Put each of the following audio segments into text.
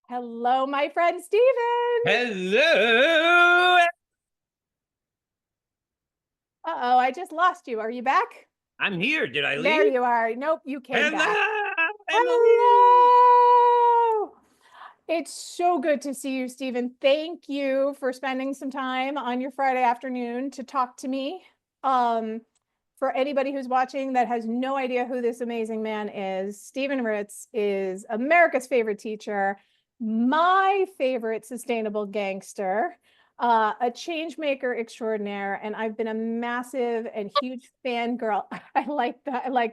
Hello, my friend Steven. Hello. Uh-oh, I just lost you. Are you back? I'm here. Did I There leave? you are. Nope, you came back. Hello, Emily. Hello. It's so good to see you, Steven. Thank you for spending some time on your Friday afternoon to talk to me. Um, for anybody who's watching that has no idea who this amazing man is, Steven Ritz is America's favorite teacher, my favorite sustainable gangster, a change maker extraordinaire, and I've been a massive and huge fangirl. I like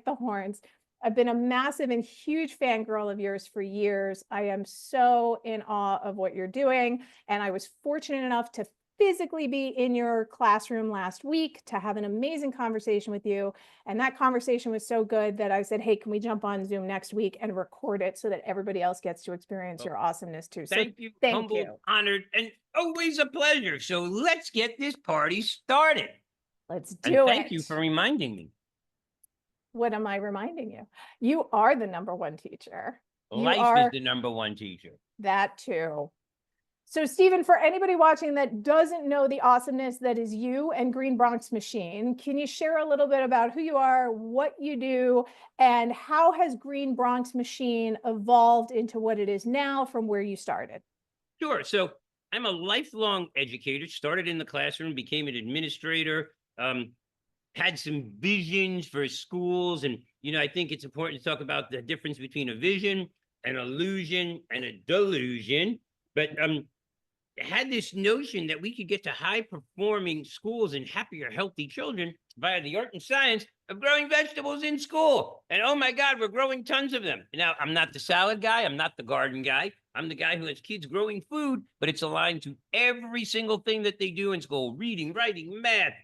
the horns. I've been a massive and huge fangirl of yours for years. I am so in awe of what you're doing. And I was fortunate enough to physically be in your classroom last week to have an amazing conversation with you. And that conversation was so good that I said, hey, can we jump on Zoom next week and record it so that everybody else gets to experience Well, your awesomeness too? So thank you, thank humbled, you. honored, and always a pleasure. So let's get this party started. Let's And do thank you it. for reminding me. What am I reminding you? You are the number one teacher. You Life is are the number one teacher. that too. So, Stephen, for anybody watching that doesn't know the awesomeness that is you and Green Bronx Machine, can you share a little bit about who you are, what you do, and how has Green Bronx Machine evolved into what it is now from where you started? Sure. So I'm a lifelong educator, started in the classroom, became an administrator, had some visions for schools. And, I think it's important to talk about the difference between a vision, an illusion, and a delusion. But had this notion that we could get to high performing schools and happier, healthy children via the art and science of growing vegetables in school. And oh my God, we're growing tons of them. Now, I'm not the salad guy, I'm not the garden guy. I'm the guy who has kids growing food, but it's aligned to every single thing that they do in school: reading, writing, math,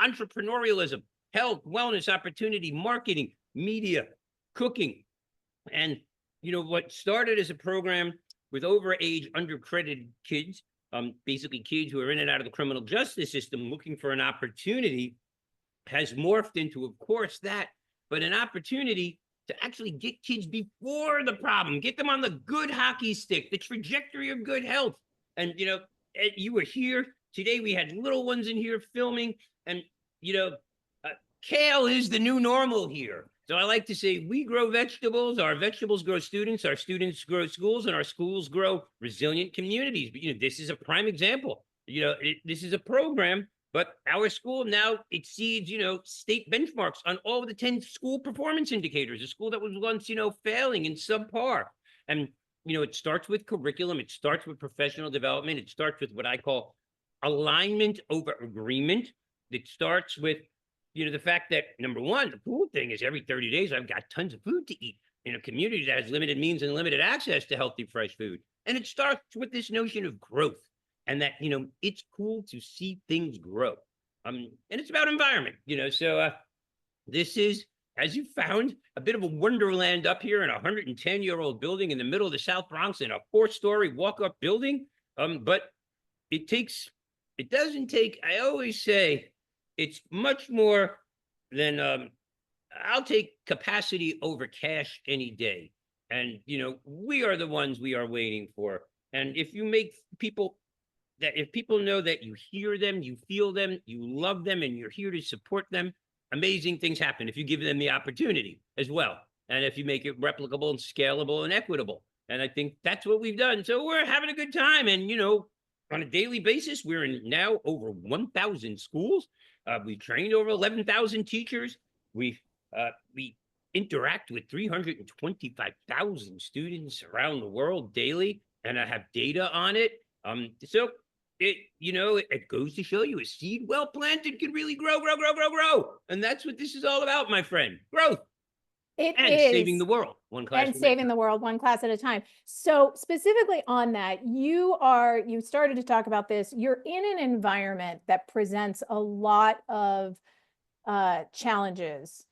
entrepreneurialism, health, wellness, opportunity, marketing, media, cooking. And, what started as a program with overage, undercredited kids, basically kids who are in and out of the criminal justice system looking for an opportunity, has morphed into, of course, that, but an opportunity to actually get kids before the problem, get them on the good hockey stick, the trajectory of good health. And, you were here today. We had little ones in here filming, and, you know, uh, kale is the new normal here. So I like to say we grow vegetables, our vegetables grow students, our students grow schools, and our schools grow resilient communities. But, this is a prime example. This is a program, but our school now exceeds, state benchmarks on all of the 10 school performance indicators, a school that was once, failing and subpar. And, it starts with curriculum. It starts with professional development. It starts with what I call alignment over agreement. It starts with, the fact that, number one, the cool thing is every 30 days, I've got tons of food to eat in a community that has limited means and limited access to healthy, fresh food. And it starts with this notion of growth, and that, it's cool to see things grow. And it's about environment, so this is, as you found, a bit of a wonderland up here in a 110-year-old building in the middle of the South Bronx, in a 4-story walk-up building. But it doesn't take, I always say, it's much more than, I'll take capacity over cash any day. And, we are the ones we are waiting for. And if you make people, that if people know that you hear them, you feel them, you love them, and you're here to support them, amazing things happen if you give them the opportunity as well. And if you make it replicable and scalable and equitable. And I think that's what we've done. So we're having a good time. And, on a daily basis, we're in now over 1,000 schools. We've trained over 11,000 teachers. We interact with 325,000 students around the world daily, and I have data on it. So it goes to show you a seed well planted can really grow, grow, grow, grow, grow. And that's what this is all about, my friend. Growth. It And saving is. the world one class And saving the world one class at a time. So specifically on that, you started to talk about this. You're in an environment that presents a lot of challenges: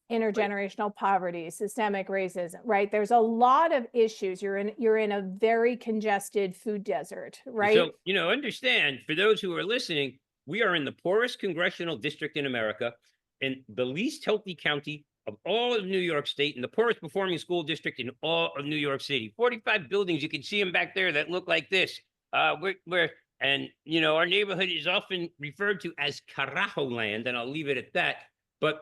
intergenerational poverty, systemic racism, right? There's a lot of issues. You're in a very congested food desert, right? So, understand, for those who are listening, we are in the poorest congressional district in America, in the least healthy county of all of New York State and the poorest performing school district in all of New York City. 45 buildings, you can see them back there that look like this. And our neighborhood is often referred to as Carajo land, and I'll leave it at that. But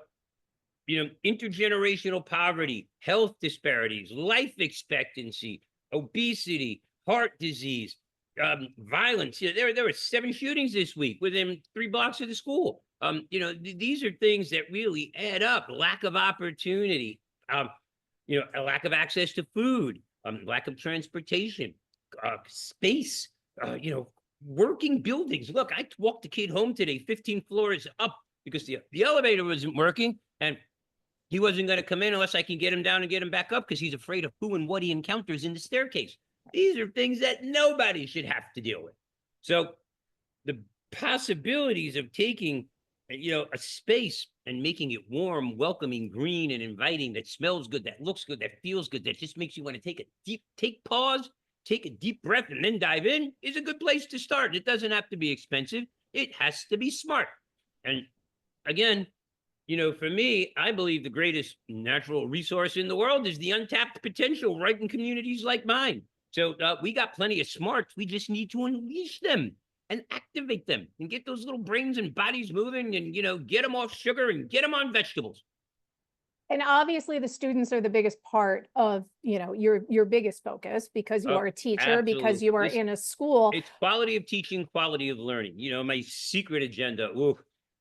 intergenerational poverty, health disparities, life expectancy, obesity, heart disease, violence. There were 7 shootings this week within 3 blocks of the school. These are things that really add up. Lack of opportunity, a lack of access to food, lack of transportation, space, working buildings. Look, I walked a kid home today, 15 floors up, because the elevator wasn't working, and he wasn't going to come in unless I can get him down and get him back up, because he's afraid of who and what he encounters in the staircase. These are things that nobody should have to deal with. So the possibilities of taking, a space and making it warm, welcoming, green, and inviting, that smells good, that looks good, that feels good, that just makes you want to take pause, take a deep breath, and then dive in, is a good place to start. It doesn't have to be expensive. It has to be smart. And again, for me, I believe the greatest natural resource in the world is the untapped potential right in communities like mine. So we got plenty of smarts. We just need to unleash them and activate them and get those little brains and bodies moving, and, get them off sugar and get them on vegetables. And obviously the students are the biggest part of, your biggest focus, because you Oh, are a teacher, because absolutely. you are in a school. It's quality of teaching, quality of learning. My secret agenda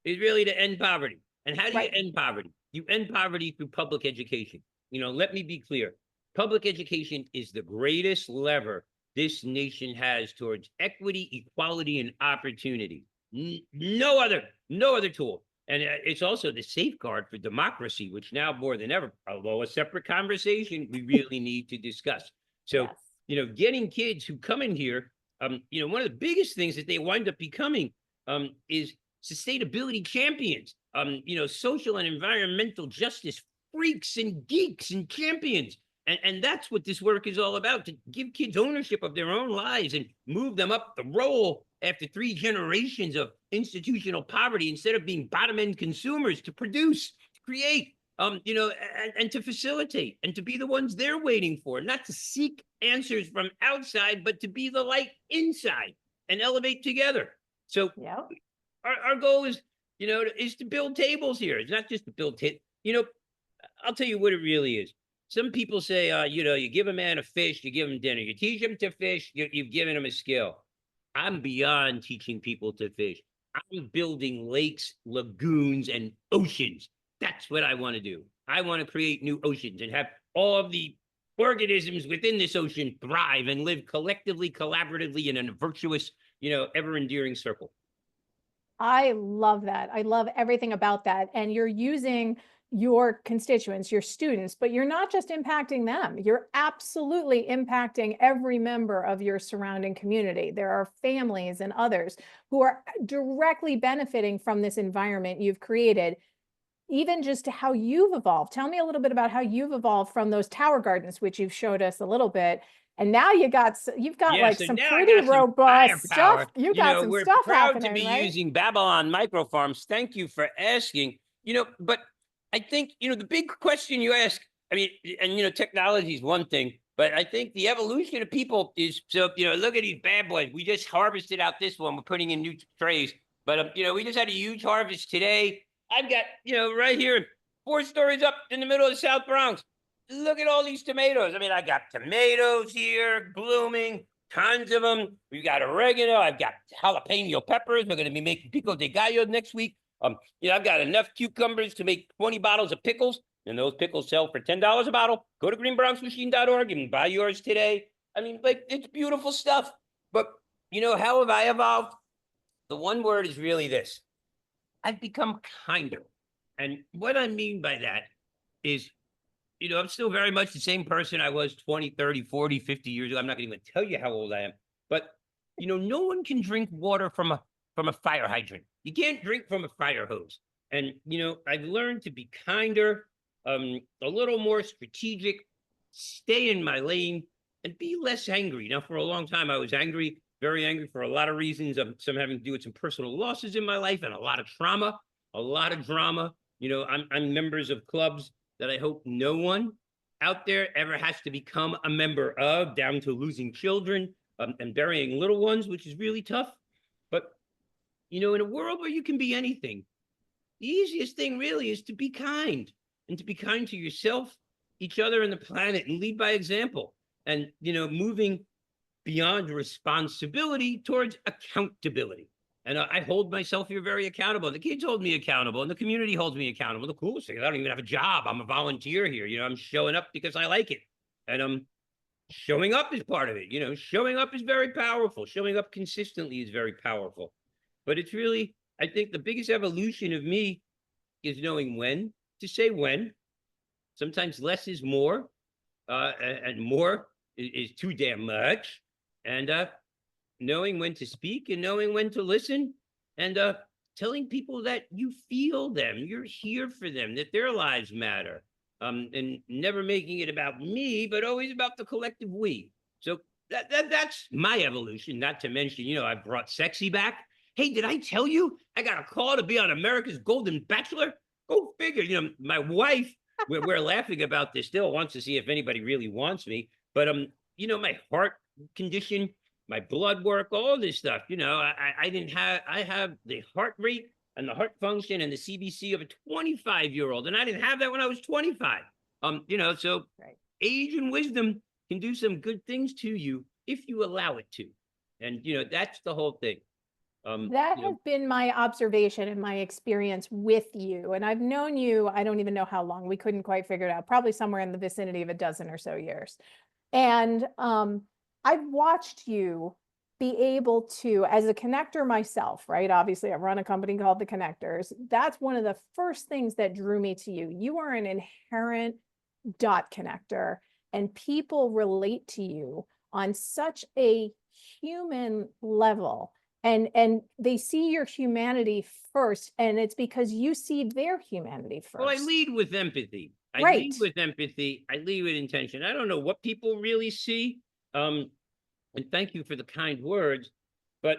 is really to end poverty. And how do you Right. end poverty? You end poverty through public education. Let me be clear. Public education is the greatest lever this nation has towards equity, equality, and opportunity. No other tool. And it's also the safeguard for democracy, which now more than ever, although a separate conversation, we really need to discuss. So, Yes. getting kids who come in here, one of the biggest things that they wind up becoming is sustainability champions, social and environmental justice freaks and geeks and champions. And that's what this work is all about, to give kids ownership of their own lives and move them up the roll after 3 generations of institutional poverty, instead of being bottom end consumers, to produce, to create, and to facilitate, and to be the ones they're waiting for, not to seek answers from outside, but to be the light inside and elevate together. So Yeah. our goal is, is to build tables here. It's not just to build I'll tell you what it really is. Some people say, you give a man a fish, you give him dinner. You teach him to fish, you've given him a skill. I'm beyond teaching people to fish. I'm building lakes, lagoons, and oceans. That's what I want to do. I want to create new oceans and have all of the organisms within this ocean thrive and live collectively, collaboratively in a virtuous, ever endearing circle. I love that. I love everything about that. And you're using your constituents, your students, but you're not just impacting them. You're absolutely impacting every member of your surrounding community. There are families and others who are directly benefiting from this environment you've created, even just to how you've evolved. Tell me a little bit about how you've evolved from those tower gardens, which you've showed us a little bit. And now you've got like So some now I pretty got some robust firepower. stuff. You got some We're stuff proud to happening, be right? using Babylon microfarms. Thank you for asking. But I think, the big question you ask, I mean, and, technology is one thing, but I think the evolution of people is, so, look at these bad boys. We just harvested out this one. We're putting in new trays, but, we just had a huge harvest today. I've got, right here, 4 stories up in the middle of the South Bronx. Look at all these tomatoes. I mean, I got tomatoes here blooming, tons of them. We've got oregano. I've got jalapeno peppers. We're going to be making pico de gallo next week. I've got enough cucumbers to make 20 bottles of pickles, and those pickles sell for $10 a bottle. Go to greenbronxmachine.org and buy yours today. I mean, it's beautiful stuff. But, how have I evolved? The one word is really this: I've become kinder. And what I mean by that is, I'm still very much the same person I was 20, 30, 40, 50 years ago. I'm not going to even tell you how old I am. But, no one can drink water from a fire hydrant. You can't drink from a fire hose. And, I've learned to be kinder, a little more strategic, stay in my lane, and be less angry. Now, for a long time, I was angry, very angry for a lot of reasons. Some having to do with some personal losses in my life and a lot of trauma, a lot of drama. I'm members of clubs that I hope no one out there ever has to become a member of, down to losing children, and burying little ones, which is really tough. But, in a world where you can be anything, the easiest thing really is to be kind, and to be kind to yourself, each other, and the planet, and lead by example. And, moving beyond responsibility towards accountability. And I hold myself here very accountable. The kids hold me accountable, and the community holds me accountable. The coolest thing, I don't even have a job. I'm a volunteer here. I'm showing up because I like it. And showing up is part of it. Showing up is very powerful. Showing up consistently is very powerful. But it's really, I think the biggest evolution of me is knowing when to say when. Sometimes less is more, and more is too damn much. And knowing when to speak, and knowing when to listen, and telling people that you feel them, you're here for them, that their lives matter, and never making it about me, but always about the collective we. So that's my evolution. Not to mention, I brought sexy back. Hey, did I tell you I got a call to be on America's Golden Bachelor? Go figure. My wife, we're laughing about this still, wants to see if anybody really wants me. But my heart condition, my blood work, all this stuff. I have the heart rate and the heart function and the CBC of a 25-year-old, and I didn't have that when I was 25. So Right. age and wisdom can do some good things to you if you allow it to. And that's the whole thing. That has been my observation and my experience with you. And I've known you, I don't even know how long. We couldn't quite figure it out, probably somewhere in the vicinity of a dozen or so years. And I've watched you be able to, as a connector myself, right? Obviously, I run a company called The Connectors. That's one of the first things that drew me to you. You are an inherent dot connector, and people relate to you on such a human level. And they see your humanity first, and it's because you see their humanity Well, I first. lead with empathy. I Right. lead with empathy. I lead with intention. I don't know what people really see. And thank you for the kind words. But,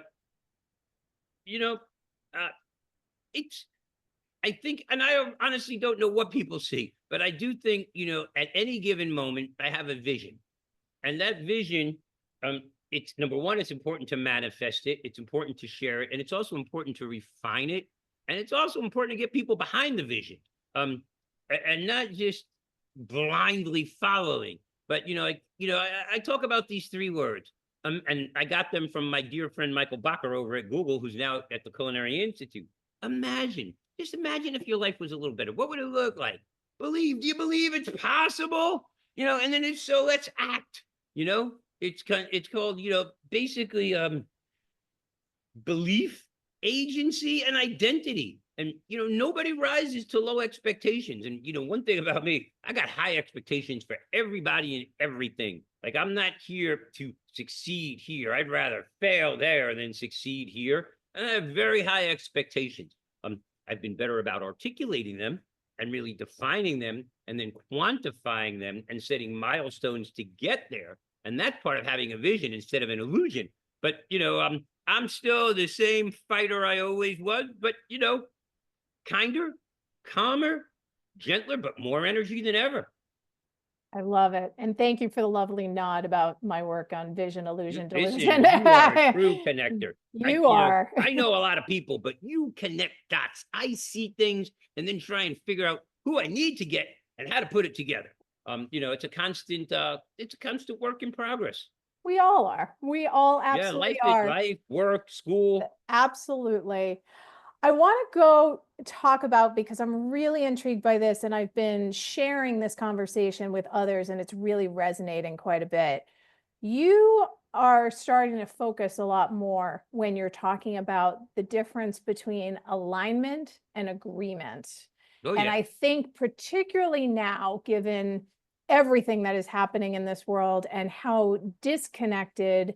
you know, uh, it's, I think, and I honestly don't know what people see, but I do think, at any given moment, I have a vision. And that vision, it's number one, it's important to manifest it. It's important to share it. And it's also important to refine it. And it's also important to get people behind the vision. And not just blindly following, but I talk about these three words. And I got them from my dear friend Michael Bacher over at Google, who's now at the Culinary Institute. Imagine, just imagine if your life was a little better. What would it look like? Do you believe it's possible? And then if so, let's act. It's called, basically belief, agency, and identity. And nobody rises to low expectations. And one thing about me, I got high expectations for everybody and everything. Like, I'm not here to succeed here. I'd rather fail there than succeed here. And I have very high expectations. I've been better about articulating them and really defining them, and then quantifying them and setting milestones to get there. And that's part of having a vision instead of an illusion. But I'm still the same fighter I always was, but kinder, calmer, gentler, but more energy than ever. I love it. And thank you for the lovely nod about my work on vision, illusion, Listen, delusion. you are a true connector. You are. I know a lot of people, but you connect dots. I see things and then try and figure out who I need to get and how to put it together. It's a constant work in progress. We all are. We all Yeah, absolutely are. life, work, school. Absolutely. I want to go talk about, because I'm really intrigued by this, and I've been sharing this conversation with others, and it's really resonating quite a bit. You are starting to focus a lot more when you're talking about the difference between alignment and agreement. Oh, And yeah. I think particularly now, given everything that is happening in this world and how disconnected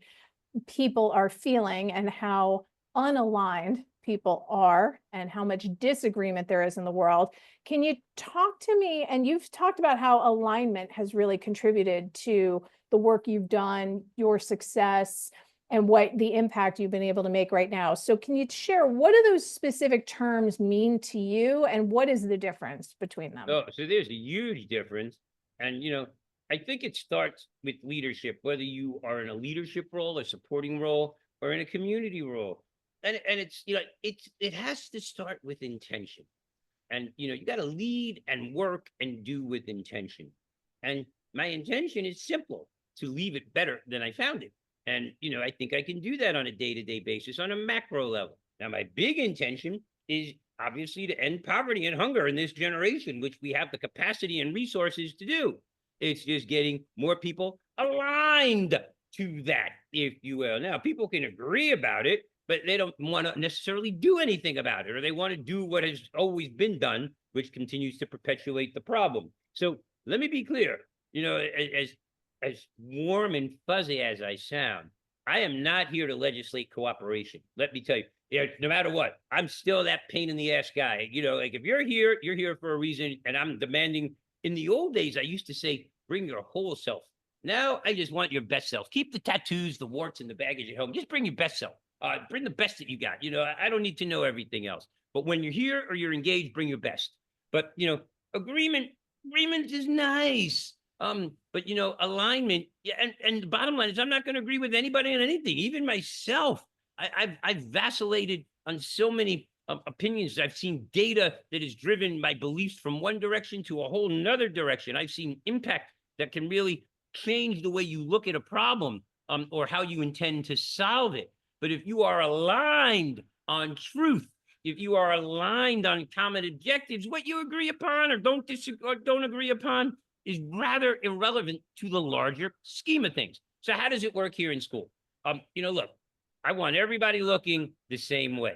people are feeling and how unaligned people are and how much disagreement there is in the world. Can you talk to me? And you've talked about how alignment has really contributed to the work you've done, your success. and what the impact you've been able to make right now. So can you share what do those specific terms mean to you and what is the difference between them? Oh, so there's a huge difference. And, I think it starts with leadership, whether you are in a leadership role, a supporting role, or in a community role. And it's, it has to start with intention. And, you got to lead and work and do with intention. And my intention is simple, to leave it better than I found it. And, I think I can do that on a day-to-day basis on a macro level. Now, my big intention is obviously to end poverty and hunger in this generation, which we have the capacity and resources to do. It's just getting more people aligned to that, if you will. Now, people can agree about it, but they don't want to necessarily do anything about it, or they want to do what has always been done, which continues to perpetuate the problem. So let me be clear, as warm and fuzzy as I sound, I am not here to legislate cooperation. Let me tell you, no matter what, I'm still that pain in the ass guy. Like if you're here for a reason, and I'm demanding. In the old days, I used to say, bring your whole self. Now I just want your best self. Keep the tattoos, the warts, and the baggage at home. Just bring your best self. Bring the best that you got. I don't need to know everything else. But when you're here or you're engaged, bring your best. But agreement, agreement is nice. But alignment, yeah, and the bottom line is I'm not going to agree with anybody on anything, even myself. I've vacillated on so many opinions. I've seen data that is driven by beliefs from one direction to a whole nother direction. I've seen impact that can really change the way you look at a problem, or how you intend to solve it. But if you are aligned on truth, if you are aligned on common objectives, what you agree upon or don't disagree or don't agree upon is rather irrelevant to the larger scheme of things. So how does it work here in school? Look, I want everybody looking the same way.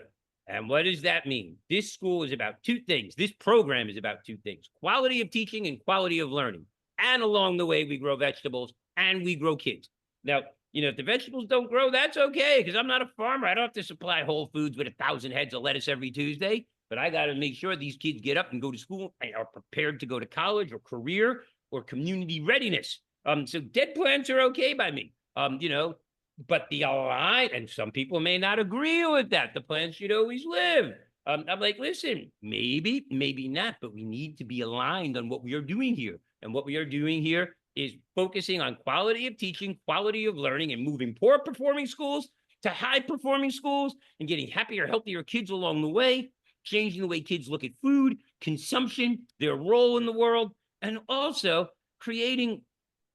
And what does that mean? This school is about two things. This program is about two things: quality of teaching and quality of learning. And along the way, we grow vegetables and we grow kids. Now, if the vegetables don't grow, that's okay, because I'm not a farmer. I don't have to supply Whole Foods with 1,000 heads of lettuce every Tuesday. But I got to make sure these kids get up and go to school and are prepared to go to college or career or community readiness. So dead plants are okay by me. But the align, and some people may not agree with that. The plants should always live. I'm like, listen, maybe, maybe not, but we need to be aligned on what we are doing here. And what we are doing here is focusing on quality of teaching, quality of learning, and moving poor performing schools to high performing schools, and getting happier, healthier kids along the way, changing the way kids look at food, consumption, their role in the world, and also creating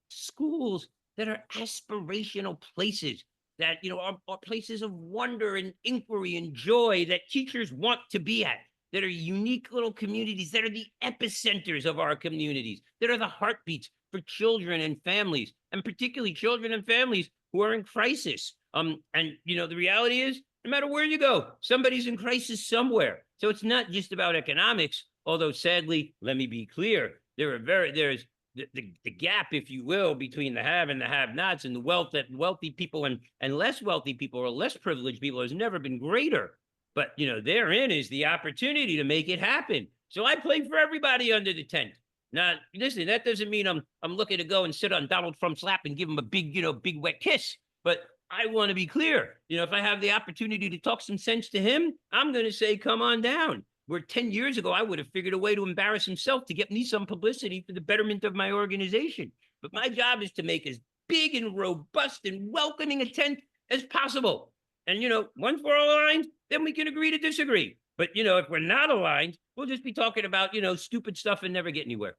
schools that are aspirational places, that are places of wonder and inquiry and joy that teachers want to be at, that are unique little communities, that are the epicenters of our communities, that are the heartbeats for children and families, and particularly children and families who are in crisis. And the reality is, no matter where you go, somebody's in crisis somewhere. So it's not just about economics, although sadly, let me be clear, there's the gap, if you will, between the have and the have-nots, and the wealth that wealthy people and less wealthy people, or less privileged people, has never been greater. But therein is the opportunity to make it happen. So I play for everybody under the tent. Now, listen, that doesn't mean I'm looking to go and sit on Donald Trump's lap and give him a big wet kiss. But I want to be clear. If I have the opportunity to talk some sense to him, I'm going to say, come on down. Where 10 years ago, I would have figured a way to embarrass himself to get me some publicity for the betterment of my organization. But my job is to make as big and robust and welcoming a tent as possible. And, once we're aligned, then we can agree to disagree. But, if we're not aligned, we'll just be talking about, stupid stuff and never get anywhere.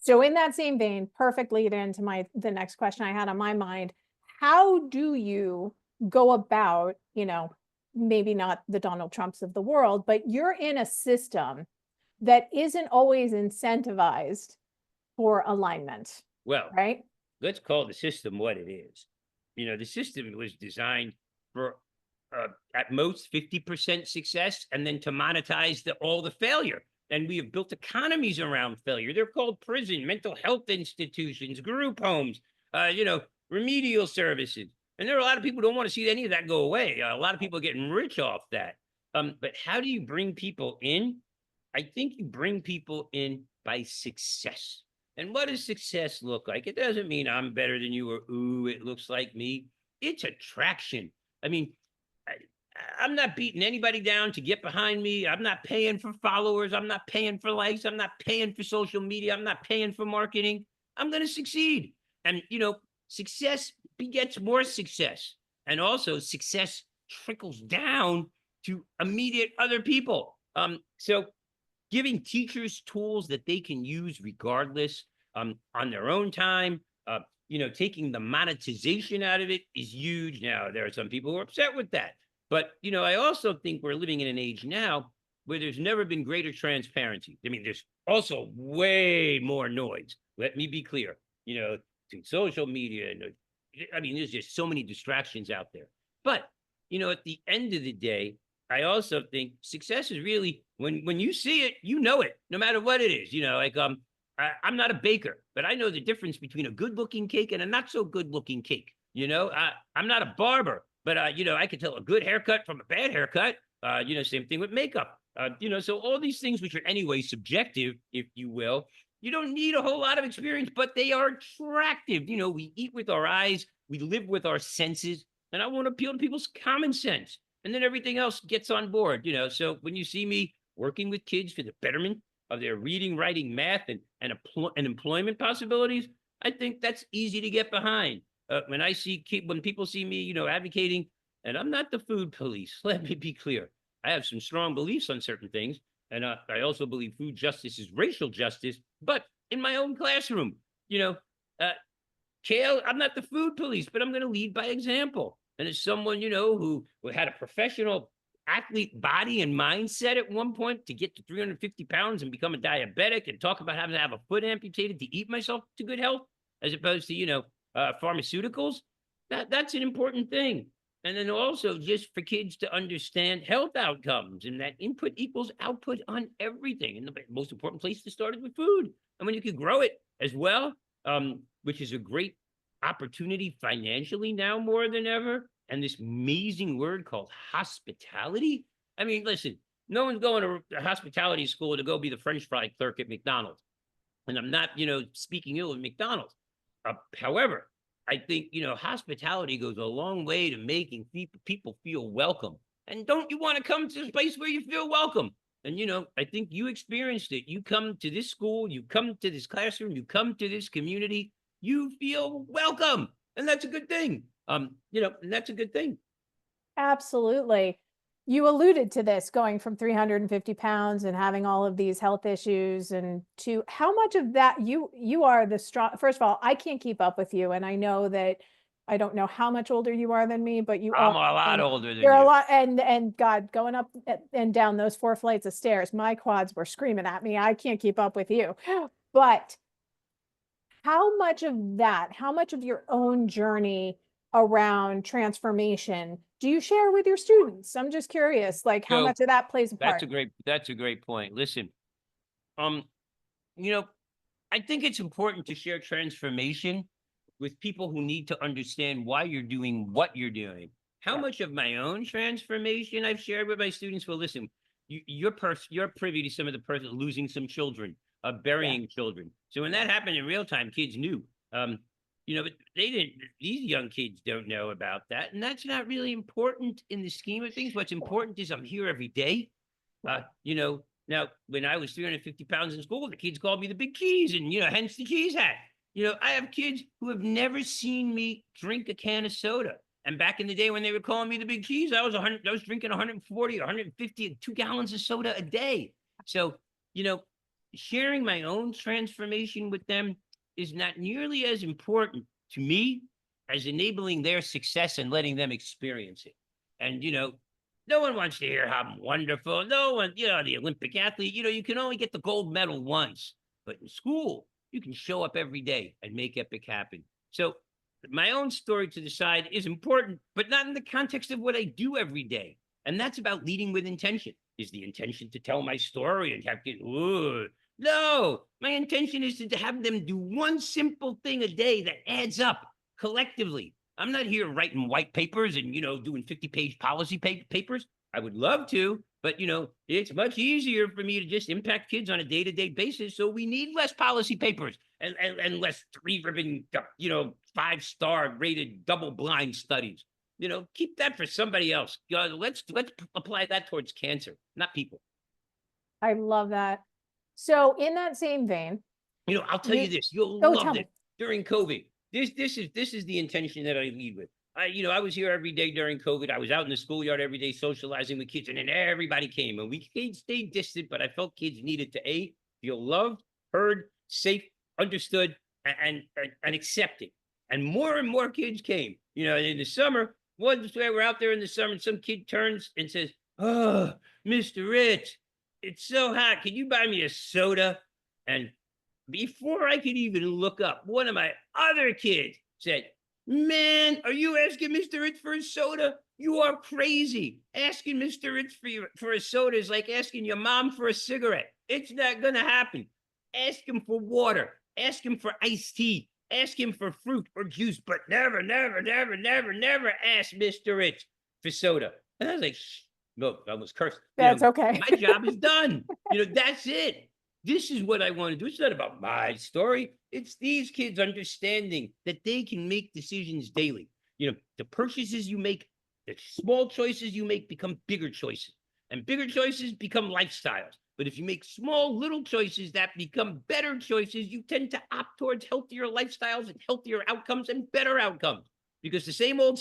So in that same vein, perfect lead into the next question I had on my mind. How do you go about, maybe not the Donald Trumps of the world, but you're in a system that isn't always incentivized for alignment, Well, right? let's call the system what it is. The system was designed for at most 50% success, and then to monetize all the failure. And we have built economies around failure. They're called prison, mental health institutions, group homes, remedial services. And there are a lot of people who don't want to see any of that go away. A lot of people are getting rich off that. But how do you bring people in? I think you bring people in by success. And what does success look like? It doesn't mean I'm better than you, or, ooh, it looks like me. it's attraction. I mean, I, I'm not beating anybody down to get behind me. I'm not paying for followers. I'm not paying for likes. I'm not paying for social media. I'm not paying for marketing. I'm going to succeed. And, success begets more success. And also, success trickles down to immediate other people. So giving teachers tools that they can use regardless, on their own time, taking the monetization out of it is huge. Now, there are some people who are upset with that. But, I also think we're living in an age now where there's never been greater transparency. I mean, there's also way more noise. Let me be clear, to social media. And I mean, there's just so many distractions out there. But, at the end of the day, I also think success is really when you see it, no matter what it is. I'm not a baker, but I know the difference between a good looking cake and a not so good looking cake. I'm not a barber, but I can tell a good haircut from a bad haircut. Same thing with makeup. So all these things, which are anyway subjective, if you will, you don't need a whole lot of experience, but they are attractive. We eat with our eyes, we live with our senses, and I want to appeal to people's common sense. And then everything else gets on board. So when you see me working with kids for the betterment of their reading, writing, math, and employment possibilities, I think that's easy to get behind. When people see me, advocating, and I'm not the food police. Let me be clear. I have some strong beliefs on certain things, and I also believe food justice is racial justice. But in my own classroom, you know, uh, Kale, I'm not the food police, but I'm going to lead by example. And as someone, who had a professional athlete body and mindset at one point to get to 350 pounds and become a diabetic and talk about having to have a foot amputated to eat myself to good health, as opposed to, pharmaceuticals, that's an important thing. And then also just for kids to understand health outcomes and that input equals output on everything. And the most important place to start is with food. And when you can grow it as well, which is a great opportunity financially now more than ever. And this amazing word called hospitality. I mean, listen, no one's going to a hospitality school to go be the French fry clerk at McDonald's. And I'm not, speaking ill of McDonald's. However, I think, hospitality goes a long way to making people feel welcome. And don't you want to come to this place where you feel welcome? And, I think you experienced it. You come to this school, you come to this classroom, you come to this community, you feel welcome. And that's a good thing. And that's a good thing. Absolutely. You alluded to this going from 350 pounds and having all of these health issues and to how much of that you are the strong. First of all, I can't keep up with you. And I know that I don't know how much older you are than me, but you I'm are. a lot And older than you're a you. lot and God, going up and down those 4 flights of stairs, my quads were screaming at me. I can't keep up with you. But how much of your own journey around transformation do you share with your students? I'm just curious, like how So much of that plays a part? that's a great point. Listen, um, you know, I think it's important to share transformation with people who need to understand why you're doing what you're doing. How Yeah. much of my own transformation I've shared with my students? Well, listen, you're privy to some of the person losing some children, Yeah. burying children. So when that happened in real time, kids knew. But they didn't. These young kids don't know about that, and that's not really important in the scheme of things. What's important is I'm here every day. Now when I was 350 pounds in school, the kids called me the big cheese, and hence the cheese hat. I have kids who have never seen me drink a can of soda. And back in the day when they were calling me the big cheese, I was drinking 140, 150, 2 gallons of soda a day. So, you know, sharing my own transformation with them is not nearly as important to me as enabling their success and letting them experience it. And, no one wants to hear how I'm wonderful. No one, the Olympic athlete, you can only get the gold medal once. But in school, you can show up every day and make epic happen. So my own story to the side is important, but not in the context of what I do every day. And that's about leading with intention. Is the intention to tell my story and have kids? No, my intention is to have them do one simple thing a day that adds up collectively. I'm not here writing white papers and, doing 50-page policy papers. I would love to, But, it's much easier for me to just impact kids on a day-to-day basis. So we need less policy papers and less three-ribbon, 5-star rated double-blind studies. Keep that for somebody else. Let's apply that towards cancer, not people. I love that. So in that same vein, I'll tell you this, you'll tell love me. it. During COVID, this is the intention that I lead with. I was here every day during COVID. I was out in the schoolyard every day socializing with kids, and then everybody came. And we stayed distant, but I felt kids needed to feel loved, heard, safe, understood, and accepted. And more kids came. In the summer, once we're out there in the summer, and some kid turns and says, "Oh, Mr. Ritz, it's so hot. Can you buy me a soda?" And before I could even look up, one of my other kids said, "Man, are you asking Mr. Ritz for a soda? You are crazy. Asking Mr. Ritz for a soda is like asking your mom for a cigarette. It's not going to happen. Ask him for water. Ask him for iced tea. Ask him for fruit or juice, but never, never, never, never, never ask Mr. Ritz for soda." And I was like, "Shh." No, I almost cursed. That's okay. My job is done. That's it. This is what I want to do. It's not about my story. It's these kids understanding that they can make decisions daily. The purchases you make, the small choices you make become bigger choices, and bigger choices become lifestyles. But if you make small little choices that become better choices, you tend to opt towards healthier lifestyles and healthier outcomes and better outcomes. Because the same old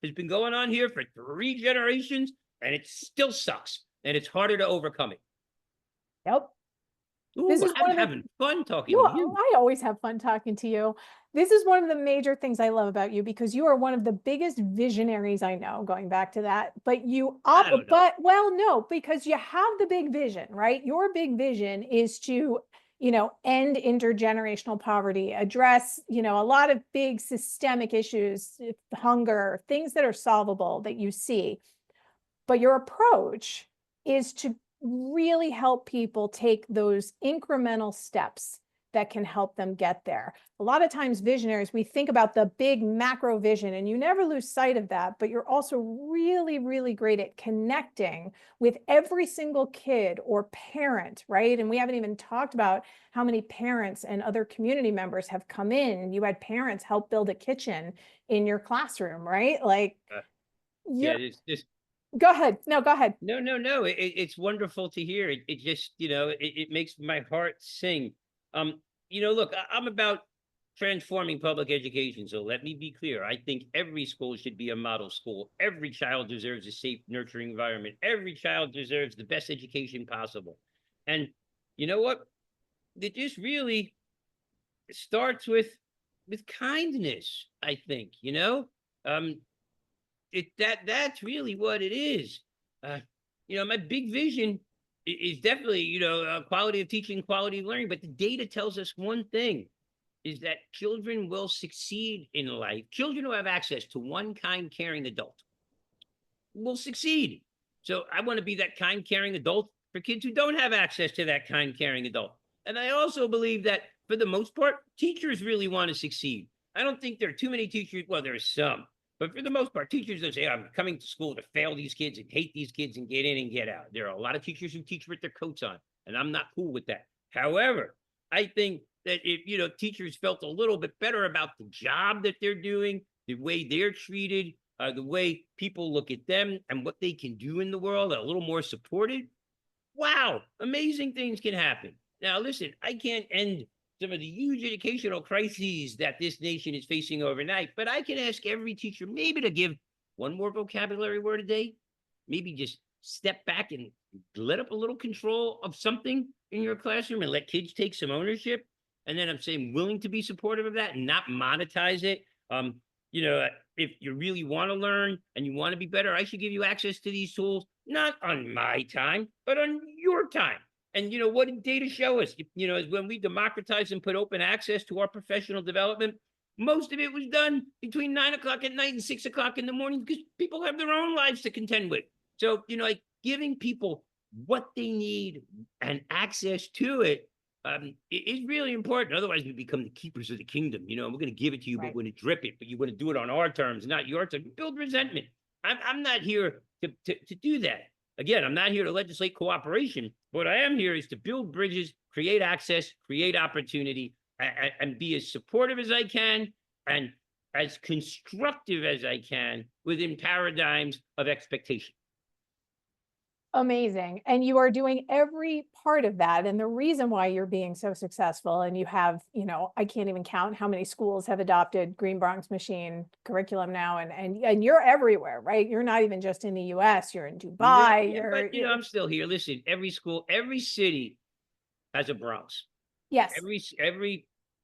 has been going on here for 3 generations, and it still sucks, and it's harder to overcome it. Yep. Ooh, I'm having fun talking to you. I always have fun talking to you. This is one of the major things I love about you, because you are one of the biggest visionaries I know, going back to that. But no, because you have the big vision, right? Your big vision is to, end intergenerational poverty, address, a lot of big systemic issues, hunger, things that are solvable that you see. But your approach is to really help people take those incremental steps that can help them get there. A lot of times visionaries, we think about the big macro vision, and you never lose sight of that, but you're also really, really great at connecting with every single kid or parent, right? And we haven't even talked about how many parents and other community members have come in. You had parents help build a kitchen in your classroom, right? Like, Yeah, it's go ahead. No, go ahead. no. It's wonderful to hear. It just, it makes my heart sing. Look, I'm about transforming public education. So let me be clear. I think every school should be a model school. Every child deserves a safe, nurturing environment. Every child deserves the best education possible. And you know what? It just really starts with kindness, I think, Um, that's really what it is. My big vision is definitely, quality of teaching, quality of learning. But the data tells us one thing, is that children will succeed in life. Children who have access to one kind, caring adult will succeed. So I want to be that kind, caring adult for kids who don't have access to that kind, caring adult. And I also believe that for the most part, teachers really want to succeed. I don't think there are too many teachers. Well, there are some, but for the most part, teachers that say, "I'm coming to school to fail these kids and hate these kids and get in and get out." There are a lot of teachers who teach with their coats on, and I'm not cool with that. However, I think that if, teachers felt a little bit better about the job that they're doing, the way they're treated, the way people look at them and what they can do in the world, a little more supported, wow, amazing things can happen. Now, listen, I can't end some of the huge educational crises that this nation is facing overnight, but I can ask every teacher maybe to give one more vocabulary word a day, maybe just step back and let up a little control of something in your classroom and let kids take some ownership. And then I'm saying willing to be supportive of that and not monetize it. You know, if you really want to learn and you want to be better, I should give you access to these tools, not on my time, but on your time. And what did data show us? Is when we democratize and put open access to our professional development, most of it was done between 9 o'clock at night and 6 o'clock in the morning because people have their own lives to contend with. So, like giving people what they need and access to it is really important. Otherwise, we become the keepers of the kingdom. We're going to give it to you, but we're going to drip it, but you want to do it on our terms, not your terms. Build resentment. I'm not here to do that. again, I'm not here to legislate cooperation. What I am here is to build bridges, create access, create opportunity, and be as supportive as I can and as constructive as I can within paradigms of expectation. Amazing. And you are doing every part of that. And the reason why you're being so successful, and you have, I can't even count how many schools have adopted Green Bronx Machine curriculum now, and you're everywhere, right? You're not even just in the US, you're in Yeah, Dubai, yeah, but I'm still here. Listen, every school, every city has a Bronx. yes.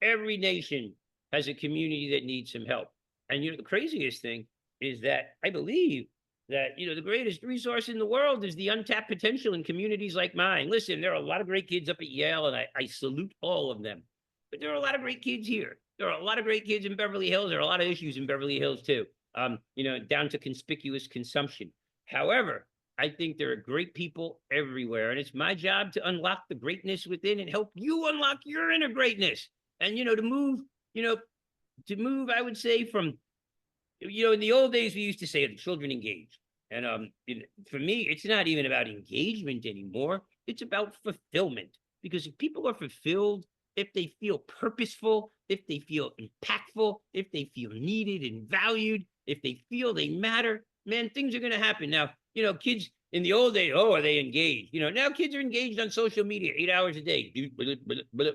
Every nation has a community that needs some help. And the craziest thing is that I believe that the greatest resource in the world is the untapped potential in communities like mine. Listen, there are a lot of great kids up at Yale, and I salute all of them. But there are a lot of great kids here. There are a lot of great kids in Beverly Hills. There are a lot of issues in Beverly Hills too. Down to conspicuous consumption. However, I think there are great people everywhere, and it's my job to unlock the greatness within and help you unlock your inner greatness. And you know, to move, I would say from, in the old days we used to say the children engaged, and for me, it's not even about engagement anymore. It's about fulfillment, because if people are fulfilled, if they feel purposeful, if they feel impactful, if they feel needed and valued, if they feel they matter, man, things are going to happen. Now, kids in the old days, oh, are they engaged? Now kids are engaged on social media 8 hours a day. Dude,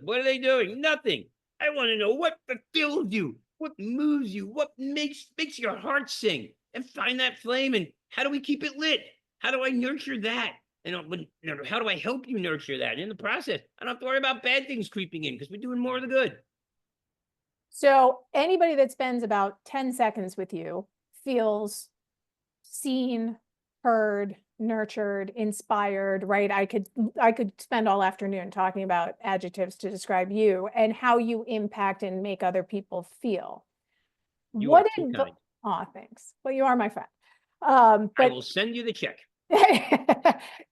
what are they doing? Nothing. I want to know what fulfills you, what moves you, what makes your heart sing, and find that flame. And how do we keep it lit? How do I nurture that? And how do I help you nurture that? And in the process, I don't have to worry about bad things creeping in because we're doing more of the good. So anybody that spends about 10 seconds with you feels seen, heard, nurtured, inspired, right? I could spend all afternoon talking about adjectives to describe you and how you impact and make other people feel. You are What too kind. thanks. Well, you are my friend. I But will send you the check.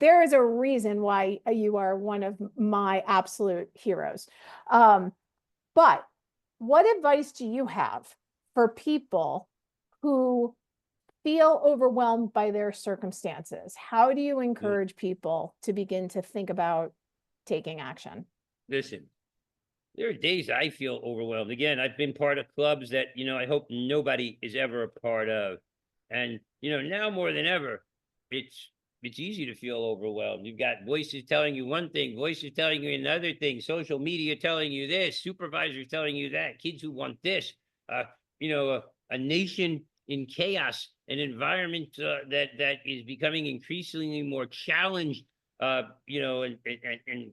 there is a reason why you are one of my absolute heroes. But what advice do you have for people who feel overwhelmed by their circumstances? How do you Mm. encourage people to begin to think about taking action? Listen, there are days I feel overwhelmed. Again, I've been part of clubs that, I hope nobody is ever a part of. And, now more than ever, it's it's easy to feel overwhelmed. You've got voices telling you one thing, voices telling you another thing, social media telling you this, supervisors telling you that, kids who want this, uh, a nation in chaos, an environment that is becoming increasingly more challenged, and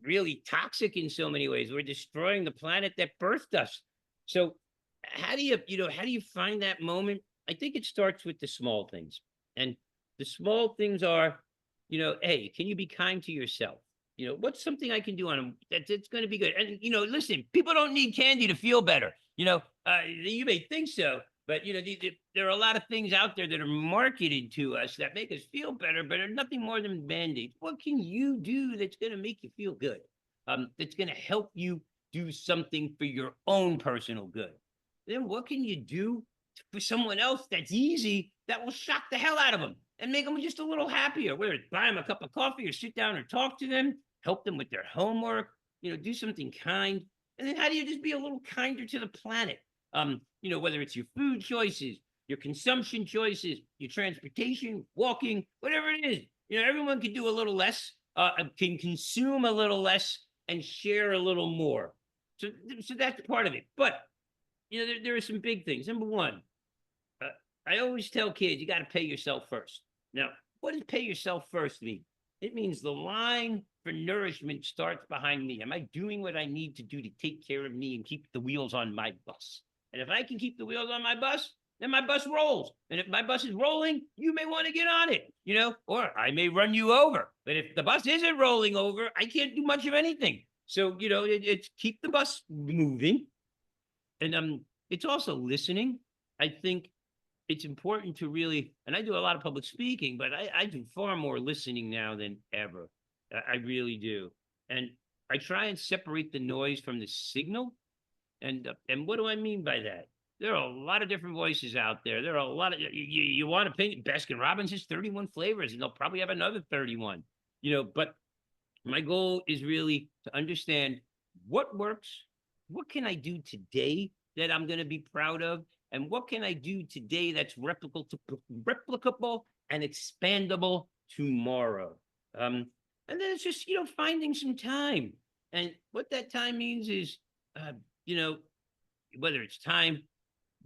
really toxic in so many ways. We're destroying the planet that birthed us. So how do you find that moment? I think it starts with the small things. And the small things are, hey, can you be kind to yourself? What's something I can do on them that's going to be good? And, listen, people don't need candy to feel better. You may think so, but, there are a lot of things out there that are marketed to us that make us feel better, but are nothing more than band-aids. What can you do that's going to make you feel good? That's going to help you do something for your own personal good. Then what can you do for someone else that's easy that will shock the hell out of them and make them just a little happier? Whether it's buy them a cup of coffee or sit down and talk to them, help them with their homework, do something kind. And then how do you just be a little kinder to the planet? Whether it's your food choices, your consumption choices, your transportation, walking, whatever it is, everyone can do a little less, can consume a little less and share a little more. So that's part of it. But there are some big things. Number one, uh, I always tell kids you got to pay yourself first. Now, what does pay yourself first mean? It means the line for nourishment starts behind me. Am I doing what I need to do to take care of me and keep the wheels on my bus? And if I can keep the wheels on my bus, then my bus rolls. And if my bus is rolling, you may want to get on it, or I may run you over. But if the bus isn't rolling over, I can't do much of anything. So, it's keep the bus moving. And it's also listening. I think it's important to really, and I do a lot of public speaking, but I do far more listening now than ever. I really do. And I try and separate the noise from the signal. And what do I mean by that? There are a lot of different voices out there. There are a lot of you want opinion. Baskin Robbins has 31 flavors, and they'll probably have another 31. But my goal is really to understand what works. What can I do today that I'm going to be proud of? And what can I do today that's replicable and expandable tomorrow? And then it's just, finding some time. And what that time means is, you know, whether it's time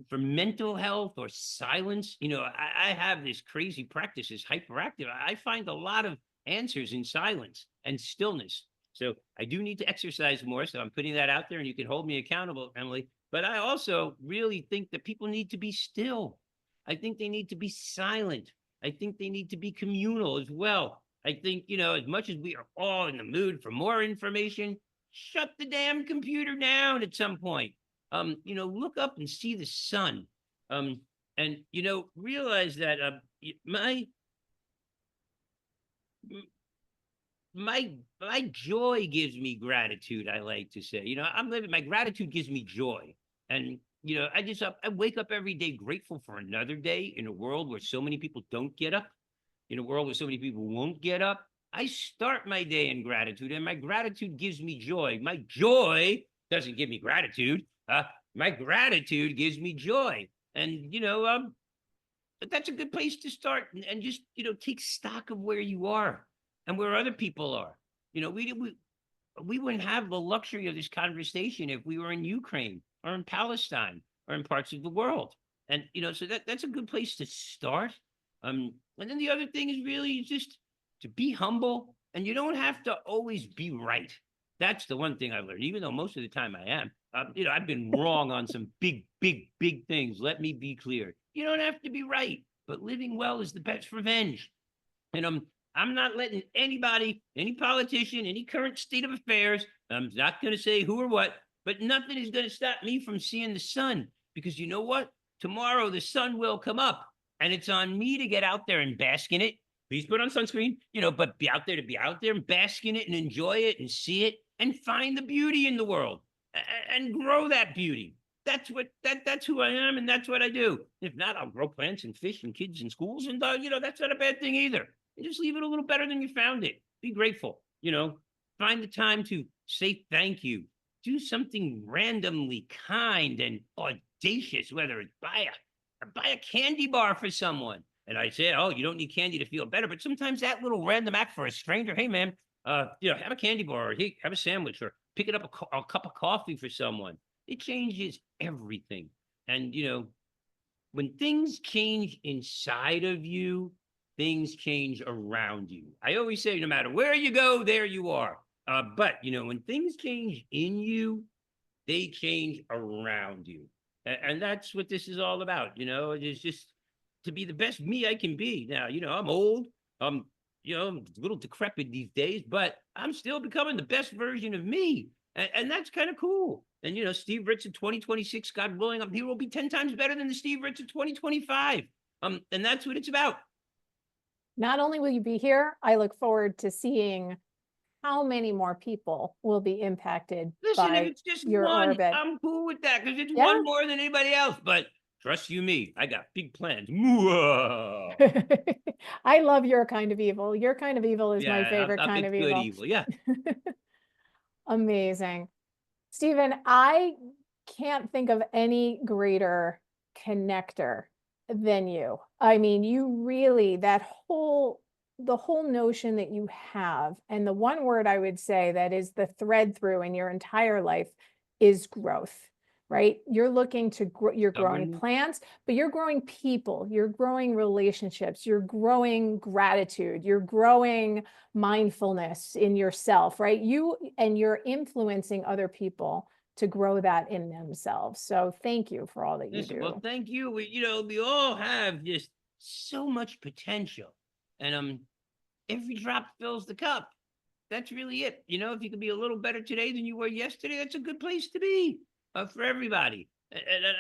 for mental health or silence. I have this crazy practice is hyperactive. I find a lot of answers in silence and stillness. So I do need to exercise more. So I'm putting that out there, and you can hold me accountable, Emily. But I also really think that people need to be still. I think they need to be silent. I think they need to be communal as well. I think, as much as we are all in the mood for more information, shut the damn computer down at some point. Look up and see the sun. And realize that my joy gives me gratitude. I like to say, I'm living. My gratitude gives me joy, and I wake up every day grateful for another day in a world where so many people don't get up, in a world where so many people won't get up. I start my day in gratitude, and my gratitude gives me joy. My joy doesn't give me gratitude. My gratitude gives me joy, and but that's a good place to start, and just take stock of where you are and where other people are. We wouldn't have the luxury of this conversation if we were in Ukraine or in Palestine or in parts of the world. And so that's a good place to start. And then the other thing is really just to be humble, and you don't have to always be right. That's the one thing I've learned, even though most of the time I am. I've been wrong on some big, big, big things. Let me be clear. You don't have to be right, but living well is the best revenge. And I'm not letting anybody, any politician, any current state of affairs, I'm not going to say who or what, but nothing is going to stop me from seeing the sun. Because you know what? Tomorrow the sun will come up, and it's on me to get out there and bask in it. Please put on sunscreen, but be out there and bask in it and enjoy it and see it and find the beauty in the world and grow that beauty. That's who I am, and that's what I do. If not, I'll grow plants and fish and kids in schools, and that's not a bad thing either. And just leave it a little better than you found it. Be grateful. Find the time to say thank you. Do something randomly kind and audacious, whether it's buy a candy bar for someone. And I say, oh, you don't need candy to feel better, but sometimes that little random act for a stranger, hey man, have a candy bar, or hey, have a sandwich, or pick it up a cup of coffee for someone. It changes everything. And when things change inside of you, things change around you. I always say, no matter where you go, there you are. But when things change in you, they change around you. And that's what this is all about. It is just to be the best me I can be. Now, I'm old. I'm a little decrepit these days, but I'm still becoming the best version of me. And that's kind of cool. And, Steve Ritz in 2026, God willing, he will be 10 times better than the Steve Ritz in 2025. And that's what it's about. Not only will you be here, I look forward to seeing how many more people will be impacted Listen, if by it's just your one, orbit. I'm cool with that because it's Yeah. one more than anybody else. But trust you me, I got big plans. I love your kind of evil. Your kind of evil is my Yeah, favorite kind it's of good evil. evil. Yeah. Amazing. Stephen, I can't think of any greater connector than you. I mean, you really, the whole notion that you have, and the one word I would say that is the thread through in your entire life is growth, right? You're looking to grow, you're growing plants, but you're growing people, you're growing relationships, you're growing gratitude, you're growing mindfulness in yourself, right? You're influencing other people to grow that in themselves. So thank you for all that you do. Well, thank you. We all have just so much potential, and every drop fills the cup. That's really it. If you could be a little better today than you were yesterday, that's a good place to be for everybody.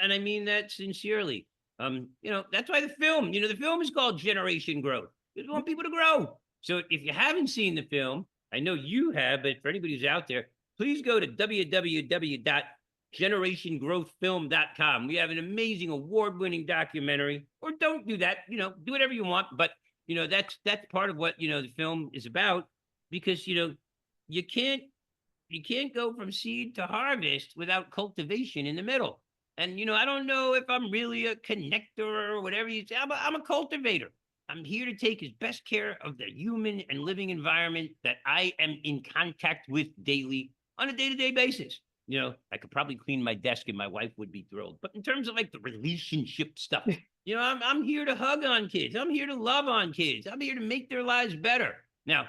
And I mean that sincerely. That's why the film is called Generation Growth. We want people to grow. So if you haven't seen the film, I know you have, but for anybody who's out there, please go to generationgrowthfilm.com. We have an amazing award-winning documentary. Or don't do that, do whatever you want. But that's part of what the film is about, because you can't you can't go from seed to harvest without cultivation in the middle. And I don't know if I'm really a connector or whatever you say. I'm a cultivator. I'm here to take as best care of the human and living environment that I am in contact with daily on a day-to-day basis. I could probably clean my desk and my wife would be thrilled. But in terms of like the relationship stuff, I'm here to hug on kids. I'm here to love on kids. I'm here to make their lives better. Now,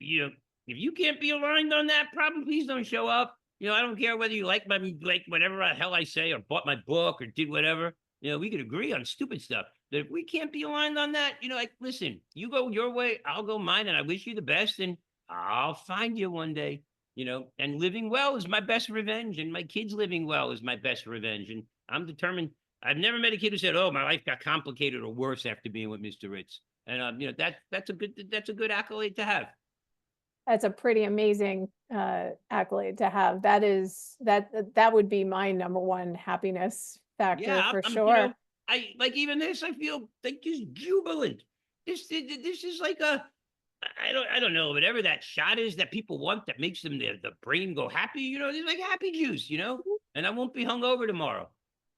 you know, if you can't be aligned on that problem, please don't show up. I don't care whether you like whatever the hell I say or bought my book or did whatever. We could agree on stupid stuff. But if we can't be aligned on that, like, listen, you go your way, I'll go mine, and I wish you the best, and I'll find you one day. And living well is my best revenge, and my kids living well is my best revenge. And I'm determined. I've never met a kid who said, "Oh, my life got complicated or worse after being with Mr. Ritz." And that's a good accolade to have. That's a pretty amazing accolade to have. That would be my number one happiness factor Yeah, for I'm, sure. I like even this. I feel like just jubilant. This is like a, I don't know, whatever that shot is that people want that makes them the brain go happy. It's like happy juice. And I won't be hungover tomorrow.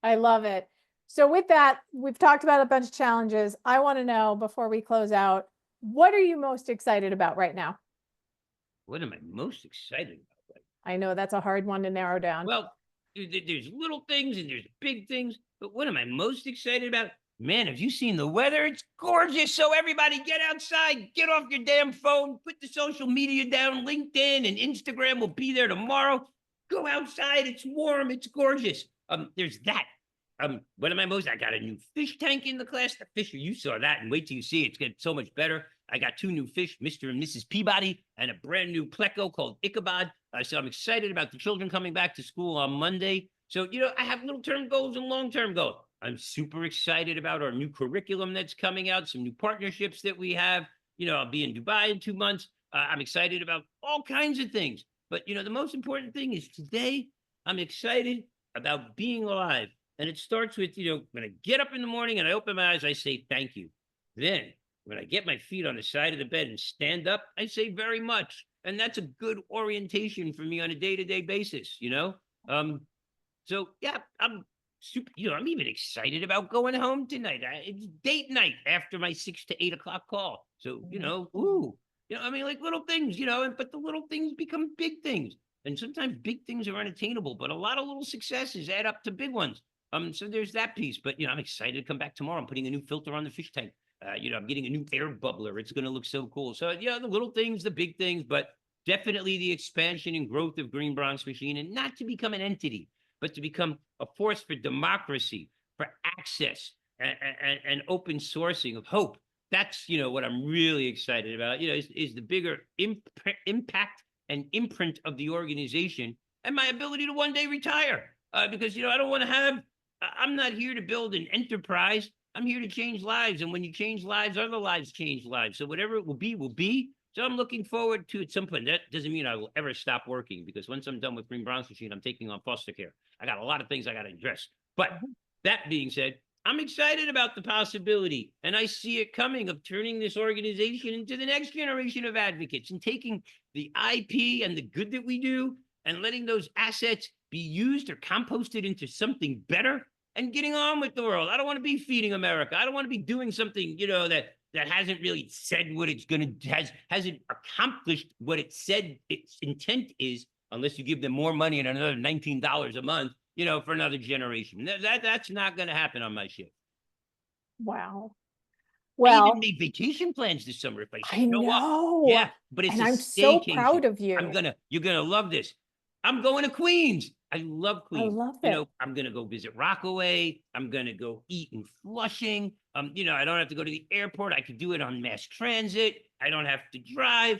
I love it. So with that, we've talked about a bunch of challenges. I want to know before we close out, what are you most excited about right now? What am I most excited about? I know that's a hard one to narrow down. Well, there's little things and there's big things, but what am I most excited about? Man, have you seen the weather? It's gorgeous. So everybody get outside, get off your damn phone, put the social media down. LinkedIn and Instagram will be there tomorrow. Go outside. It's warm. It's gorgeous. There's that. What am I most? I got a new fish tank in the class. The fisher, you saw that, and wait till you see it. It's getting so much better. I got 2 new fish, Mr. and Mrs. Peabody, and a brand new pleco called Ichabod. So I'm excited about the children coming back to school on Monday. So, I have little term goals and long term goals. I'm super excited about our new curriculum that's coming out, some new partnerships that we have. I'll be in Dubai in 2 months. I'm excited about all kinds of things. But, the most important thing is today, I'm excited about being alive. And it starts with, when I get up in the morning and I open my eyes, I say, thank you. Then when I get my feet on the side of the bed and stand up, I say very much. And that's a good orientation for me on a day-to-day basis, So yeah, I'm super, I'm even excited about going home tonight. It's date night after my 6 to 8 o'clock call. So, ooh, like little things, but the little things become big things. And sometimes big things are unattainable, but a lot of little successes add up to big ones. So there's that piece, but I'm excited to come back tomorrow. I'm putting a new filter on the fish tank. I'm getting a new air bubbler. It's going to look so cool. So the little things, the big things, but definitely the expansion and growth of Green Bronx Machine, and not to become an entity, but to become a force for democracy, for access, and open sourcing of hope. That's what I'm really excited about. Is the bigger impact and imprint of the organization, and my ability to one day retire. Because I don't want to have. I'm not here to build an enterprise. I'm here to change lives. And when you change lives, other lives change lives. So whatever it will be, will be. So I'm looking forward to at some point. That doesn't mean I will ever stop working, because once I'm done with Green Bronx Machine, I'm taking on foster care. I got a lot of things I got to address. But that being said, I'm excited about the possibility, and I see it coming, of turning this organization into the next generation of advocates and taking the IP and the good that we do and letting those assets be used or composted into something better and getting on with the world. I don't want to be feeding America. I don't want to be doing something, that hasn't really said what it's going to, hasn't accomplished what it said its intent is, unless you give them more money and another $19 a month, for another generation. That's not going to happen on my ship. Wow. I even Well, made vacation plans this summer if I I show up. know. Yeah, but it's And a I'm so staycation. proud of you. You're gonna love this. I'm going to Queens. I love I Queens. love it. I'm gonna go visit Rockaway. I'm gonna go eat in Flushing. I don't have to go to the airport. I could do it on mass transit. I don't have to drive.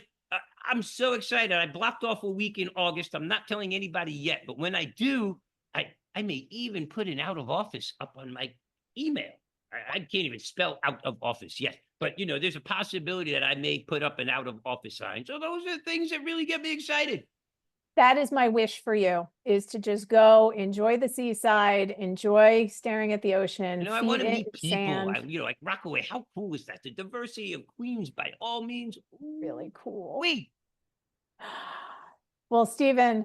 I'm so excited. I blocked off a week in August. I'm not telling anybody yet, but when I do, I may even put an out of office up on my email. I can't even spell out of office yet, but there's a possibility that I may put up an out of office sign. So those are the things that really get me excited. That is my wish for you, is to just go enjoy the seaside, enjoy staring at the ocean, You know, I feet want to in meet people. sand. Like Rockaway. How cool is that? The diversity of Queens, by all means. Really Ooh, cool. wait. Well, Stephen,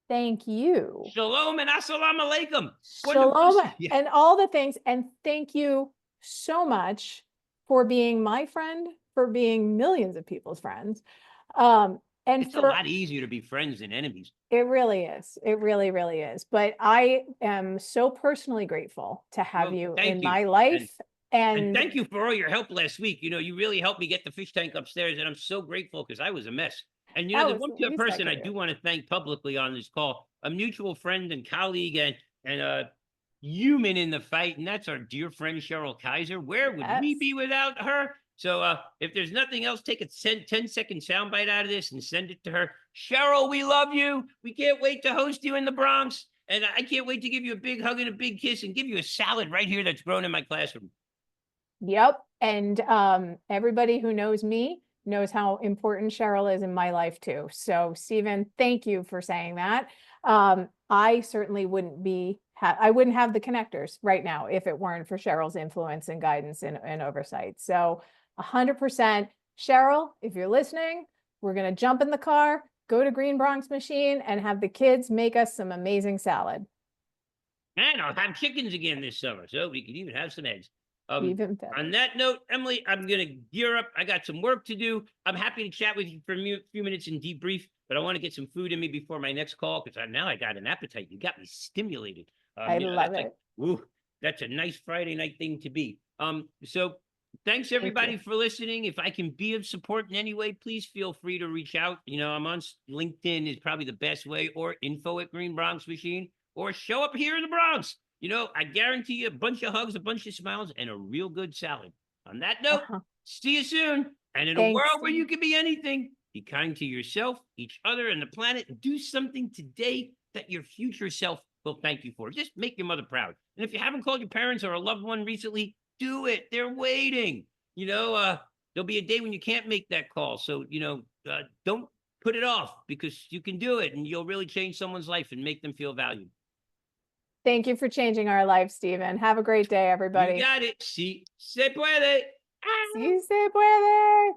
thank you. Shalom and assalamu alaikum. Wonderful to Shalom see you. and all the things. And thank you so much for being my friend, for being millions of people's friends. And It's a for lot easier to be friends than enemies. it really is. It really, really is. But I am so personally grateful to have Well, you thank in you. my And life. and And thank you for all your help last week. You know, you really helped me get the fish tank upstairs, and I'm so grateful because I was a mess. And you know, that the was one the least I person I could do do. want to thank publicly on this call, a mutual friend and colleague and a human in the fight, and that's our dear friend Cheryl Kaiser. Where would we Yes. be without her? So if there's nothing else, take a 10-second soundbite out of this and send it to her. Cheryl, we love you. We can't wait to host you in the Bronx. And I can't wait to give you a big hug and a big kiss and give you a salad right here that's grown in my classroom. Yep. And everybody who knows me knows how important Cheryl is in my life too. So Stephen, thank you for saying that. I certainly wouldn't be, I wouldn't have the connectors right now if it weren't for Cheryl's influence and guidance and oversight. So 100%. Cheryl, if you're listening, we're going to jump in the car, go to Green Bronx Machine and have the kids make us some amazing salad. And I'll have chickens again this summer, so we could even have some eggs. Even On better. that note, Emily, I'm gonna gear up. I got some work to do. I'm happy to chat with you for a few minutes and debrief, but I want to get some food in me before my next call because now I got an appetite. You got me stimulated. I You know, love that's like, it. ooh, that's a nice Friday night thing to be. So thanks Thank you. everybody for listening. If I can be of support in any way, please feel free to reach out. You know, I'm on LinkedIn is probably the best way, or info at Green Bronx Machine, or show up here in the Bronx. You know, I guarantee you a bunch of hugs, a bunch of smiles, and a real good salad. On that note, Uh-huh. see you soon. And in a Thanks. world where you can be anything, be kind to yourself, each other, and the planet, and do something today that your future self will thank you for. Just make your mother proud. And if you haven't called your parents or a loved one recently, do it. They're waiting. You know, there'll be a day when you can't make that call. So, you know, don't put it off because you can do it and you'll really change someone's life and make them feel valued. Thank you for changing our life, Stephen. Have a great day, You everybody. got it. Si se puede. Si se puede.